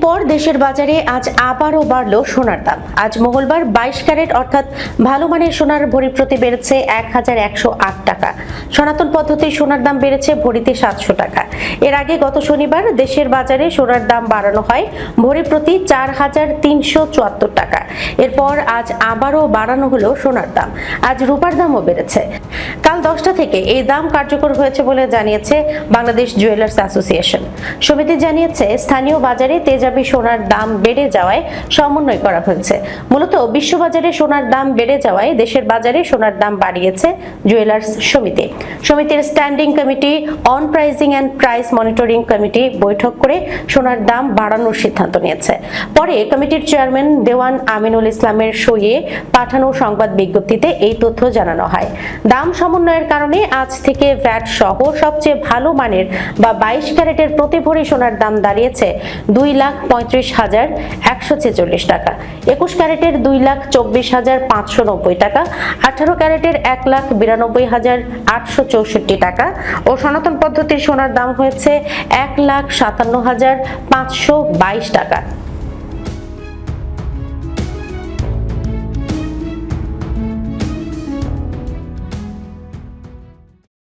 পর দেশের বাজারে আজ আবারও বাড়ল সোনার দাম। আজ মঙ্গলবার 22 ক্যারেট অর্থাৎ ভালো মানের সোনার ভরি প্রতি বেড়েছে 1108 টাকা। সনাতন পদ্ধতির সোনার দাম বেড়েছে ভরিতে 700 টাকা। এর আগে গত শনিবার দেশের বাজারে সোনার দাম বাড়ানো হয় ভরি প্রতি 4374 টাকা। এরপর আজ আবারও বাড়ানো হলো সোনার দাম। আজ রূপার দামও বেড়েছে। কাল 10টা থেকে এই দাম কার্যকর হয়েছে বলে জানিয়েছে বাংলাদেশ জুয়েলার্স অ্যাসোসিয়েশন। সমিতি জানিয়েছে, স্থানীয় বাজারে তেজাবি সোনার দাম বেড়ে যাওয়ায় সমন্বয় করা হয়েছে। মূলত বিশ্ববাজারে সোনার দাম বেড়ে যাওয়ায় দেশের বাজারে সোনার দাম বাড়িয়েছে জুয়েলার্স সমিতি। সমিতির standing committee on pricing and price monitoring committee বৈঠক করে সোনার দাম বাড়ানোর সিদ্ধান্ত নিয়েছে। পরে কমিটির চেয়ারম্যান দেওয়ান আমিনুল ইসলামের সইয়ে পাঠানো সংবাদ বিজ্ঞপ্তিতে এই তথ্য জানানো হয়। দাম সমন্বয়ের কারণে আজ থেকে ভ্যাট সহ সবচেয়ে ভালো মানের বা 22 ক্যারেটের প্রতি ভরি সোনার দাম দাঁড়িয়েছে 2,35,146 টাকা, 21 ক্যারেটের 2,24,590 টাকা, 18 ক্যারেটের 1,92,864 টাকা ও সনাতন পদ্ধতির সোনার দাম হয়েছে 1,57,522 টাকা।